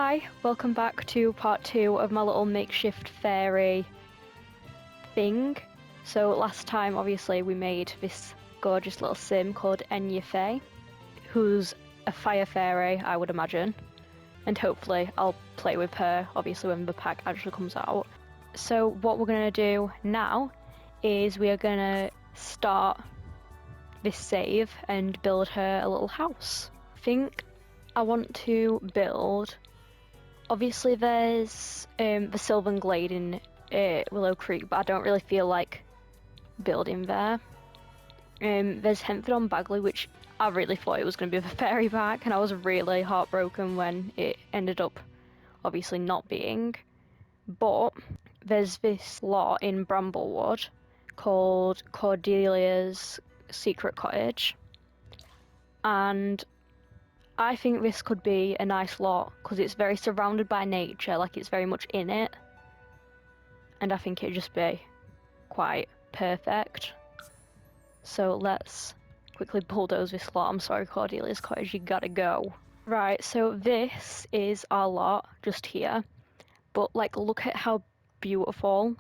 Hi, welcome back to part 2 of my little makeshift fairy thing. So last time, obviously, we made this gorgeous little sim called Enya Faye, who's a fire fairy, I would imagine. And hopefully I'll play with her, obviously, when the pack actually comes out. So what we're going to do now is we are going to start this save and build her a little house. I think I want to build... Obviously there's the Sylvan Glade in Willow Creek, but I don't really feel like building there. There's Hempford on Bagley, which I really thought it was going to be the fairy pack, and I was really heartbroken when it ended up obviously not being. But there's this lot in Bramblewood called Cordelia's Secret Cottage, and I think this could be a nice lot because it's very surrounded by nature, like it's very much in it, and I think it'd just be quite perfect. So let's quickly bulldoze this lot. I'm sorry, Cordelia's Cottage, you gotta go. Right, so this is our lot just here, but like look at how beautiful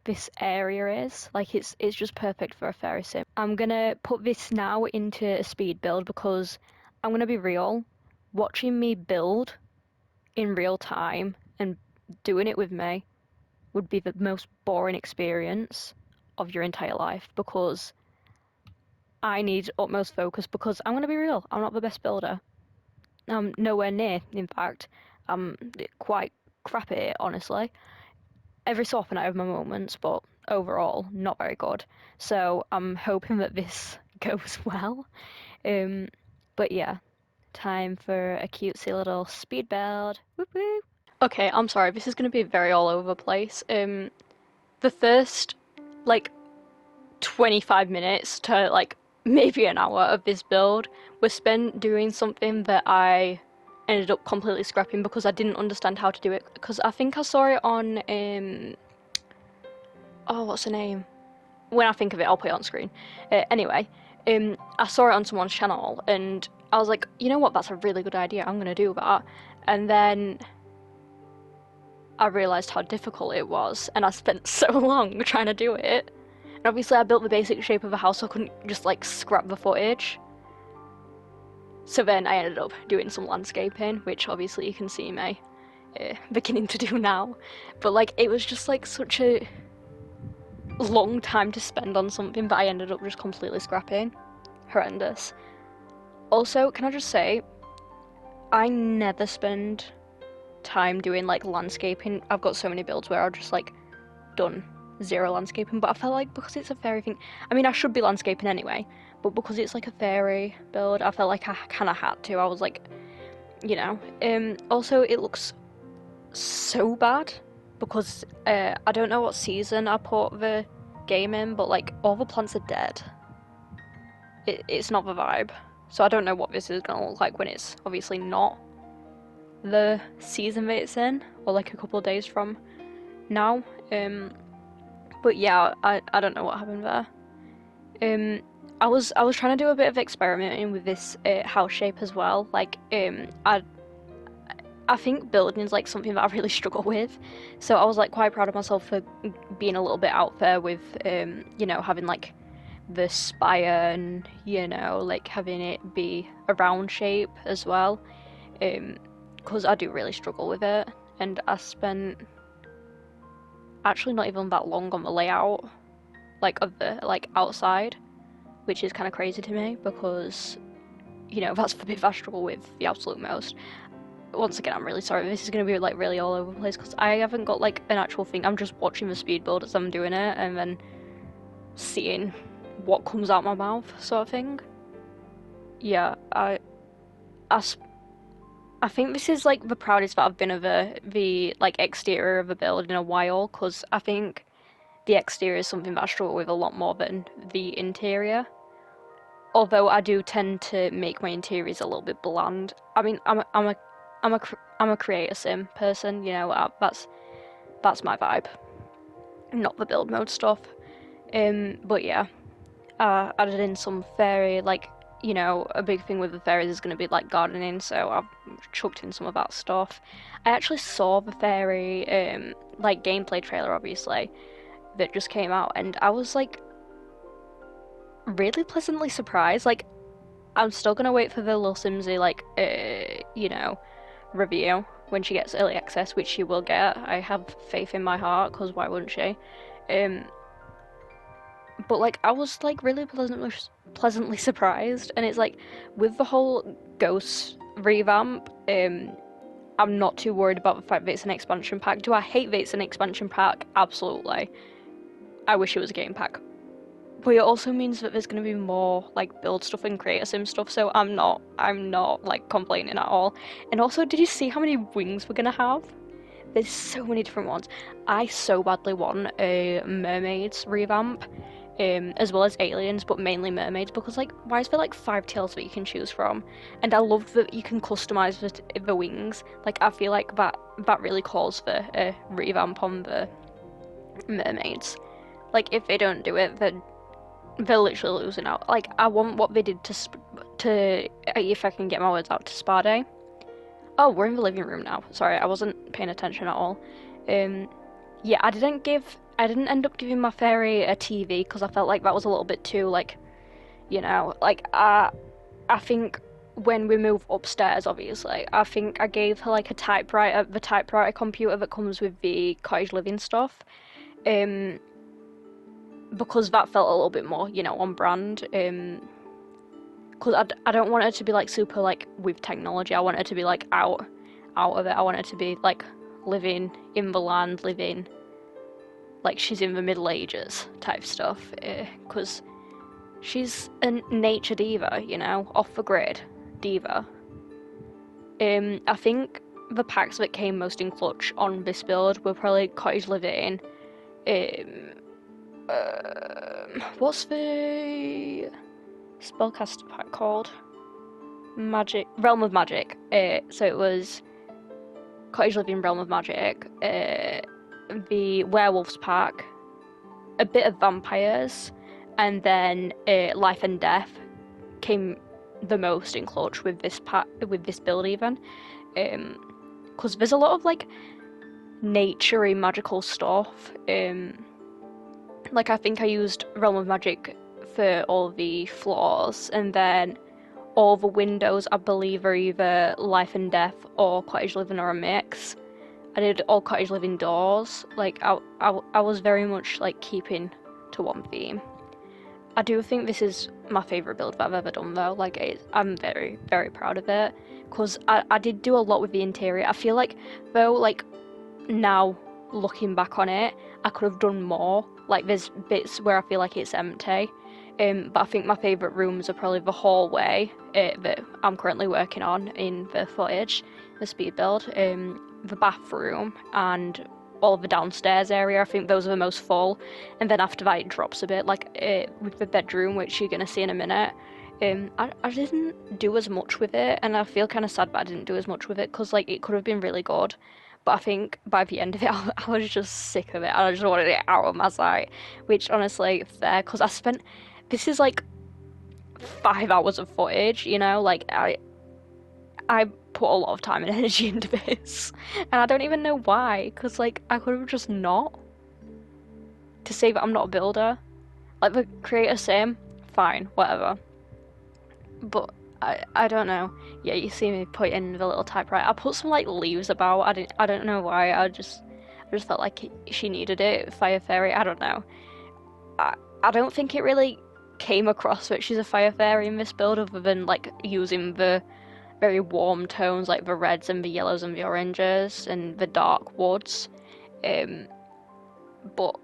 this area is. Like it's just perfect for a fairy sim. I'm gonna put this now into a speed build because I'm gonna be real, watching me build in real time and doing it with me would be the most boring experience of your entire life because I need utmost focus because I'm gonna be real, I'm not the best builder. I'm nowhere near, in fact. I'm quite crap at it, honestly. Every so often I have my moments, but overall not very good. So I'm hoping that this goes well. But yeah, time for a cutesy little speed build. Whoop whoop. Okay, I'm sorry, this is going to be very all over the place. The first, like, 25 minutes to, like, maybe an hour of this build was spent doing something that I ended up completely scrapping because I didn't understand how to do it. Because I think I saw it on, oh, what's the name? When I think of it, I'll put it on screen. Anyway, I saw it on someone's channel, and I was like, you know what, that's a really good idea, I'm gonna do that. And then I realised how difficult it was, and I spent so long trying to do it. And obviously I built the basic shape of a house, so I couldn't just like scrap the footage. So then I ended up doing some landscaping, which obviously you can see me beginning to do now. But like, it was just like such a long time to spend on something that I ended up just completely scrapping. Horrendous. Also, can I just say, I never spend time doing like landscaping. I've got so many builds where I've just like done zero landscaping, but I felt like because it's a fairy thing, I mean I should be landscaping anyway, but because it's like a fairy build, I felt like I kind of had to. I was like, you know. Also it looks so bad because I don't know what season I put the game in, but like all the plants are dead. It's not the vibe, so I don't know what this is gonna look like when it's obviously not the season that it's in, or like a couple of days from now. But yeah, I don't know what happened there. I was trying to do a bit of experimenting with this house shape as well. Like I think building is like something that I really struggle with, so I was like quite proud of myself for being a little bit out there with you know, having like the spire and, you know, like having it be a round shape as well, because I do really struggle with it, and I spent actually not even that long on the layout like of the like outside, which is kind of crazy to me because, you know, that's the bit that I struggle with the absolute most. Once again, I'm really sorry, this is going to be like really all over the place because I haven't got like an actual thing. I'm just watching the speed build as I'm doing it and then seeing what comes out my mouth, sort of thing. Yeah, I think this is like the proudest that I've been of the like exterior of a build in a while, because I think the exterior is something that I struggle with a lot more than the interior. Although I do tend to make my interiors a little bit bland. I mean, I'm a creator sim person, you know. That's my vibe, not the build mode stuff. But yeah, added in some fairy, like, you know, a big thing with the fairies is going to be like gardening, so I've chucked in some of that stuff. I actually saw the fairy like gameplay trailer, obviously, that just came out, and I was like really pleasantly surprised. Like, I'm still gonna wait for the Lil Simsy like you know, review when she gets early access, which she will get. I have faith in my heart, because why wouldn't she? Um, but like I was like really pleasantly surprised, and it's like with the whole ghost revamp, I'm not too worried about the fact that it's an expansion pack. Do I hate that it's an expansion pack? Absolutely. I wish it was a game pack. But it also means that there's going to be more like build stuff and creator sim stuff, so I'm not like complaining at all. And also, did you see how many wings we're going to have? There's so many different ones. I so badly want a mermaids revamp, as well as aliens, but mainly mermaids, because like, why is there like 5 tails that you can choose from? And I love that you can customize the wings. Like, I feel like that really calls for a revamp on the mermaids. Like, if they don't do it, then they're literally losing out. Like, I want what they did to if I can get my words out, to Spa Day. Oh, we're in the living room now. Sorry, I wasn't paying attention at all. Yeah, I didn't end up giving my fairy a TV because I felt like that was a little bit too, like, you know, like, I think when we move upstairs, obviously, I think I gave her like a typewriter, the typewriter computer that comes with the cottage living stuff. Because that felt a little bit more, you know, on brand. Because I don't want her to be like super like with technology. I want her to be like out of it. I want her to be like living in the land, living like she's in the Middle Ages type stuff. Because she's a nature diva, you know, off the grid diva. I think the packs that came most in clutch on this build were probably cottage living. What's the spellcaster pack called? Magic Realm of Magic. So it was Cottage Living, Realm of Magic, the Werewolves pack, a bit of vampires, and then Life and Death came the most in clutch with this pack, with this build even, because there's a lot of like naturey magical stuff. Like, I think I used Realm of Magic for all the floors, and then all the windows, I believe, are either Life and Death or Cottage Living or a mix. I did all Cottage Living doors. Like, I was very much like keeping to one theme. I do think this is my favourite build that I've ever done though. Like, I'm very, very proud of it, because I did do a lot with the interior. I feel like, though, like, now looking back on it, I could have done more. Like, there's bits where I feel like it's empty, but I think my favourite rooms are probably the hallway that I'm currently working on in the footage, the speed build, the bathroom, and all of the downstairs area. I think those are the most full, and then after that it drops a bit, like with the bedroom, which you're going to see in a minute. I didn't do as much with it, and I feel kind of sad that I didn't do as much with it, because like it could have been really good. But I think by the end of it, I was just sick of it, and I just wanted it out of my sight. Which, honestly, fair, because this is like 5 hours of footage, you know? Like, I put a lot of time and energy into this, and I don't even know why, because like I could have just not. To say that I'm not a builder, like the creator same, fine, whatever. But I don't know. Yeah, you see me put in the little typewriter. I put some like leaves about. I don't know why. I just felt like she needed it. Fire fairy. I don't know. I don't think it really came across that she's a fire fairy in this build, other than like using the very warm tones, like the reds and the yellows and the oranges and the dark woods. But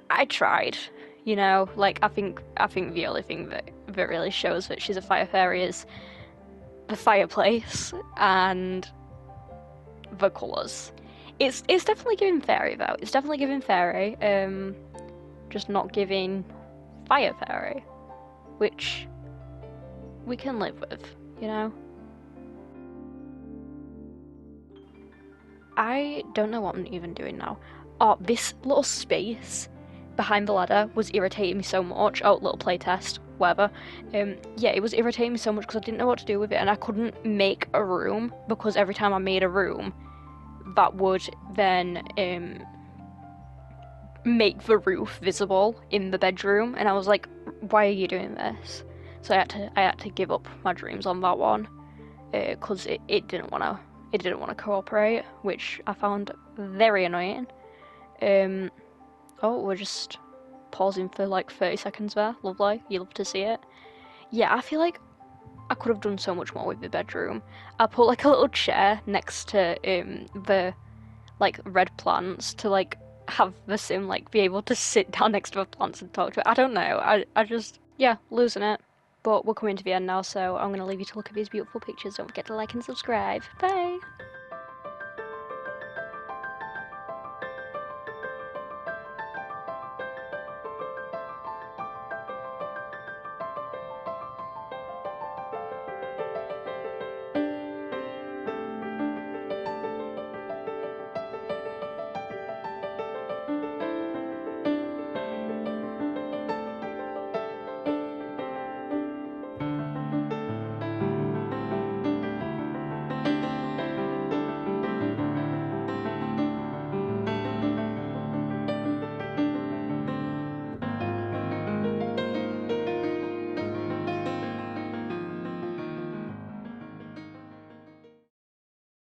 I tried. You know, like I think the only thing that really shows that she's a fire fairy is the fireplace and the colours. It's definitely giving fairy though. It's definitely giving fairy. Just not giving fire fairy, which we can live with, you know. I don't know what I'm even doing now. Oh, this little space behind the ladder was irritating me so much. Oh, little playtest, whatever. Yeah, it was irritating me so much because I didn't know what to do with it, and I couldn't make a room because every time I made a room, that would then make the roof visible in the bedroom, and I was like, why are you doing this? So I had to give up my dreams on that one because it didn't want to cooperate, which I found very annoying. Oh, we're just pausing for like 30 seconds there. Lovely. You love to see it. Yeah, I feel like I could have done so much more with the bedroom. I put like a little chair next to the like red plants to like have the sim like be able to sit down next to the plants and talk to it. I don't know. I just, yeah, losing it. But we're coming to the end now, so I'm going to leave you to look at these beautiful pictures. Don't forget to like and subscribe. Bye!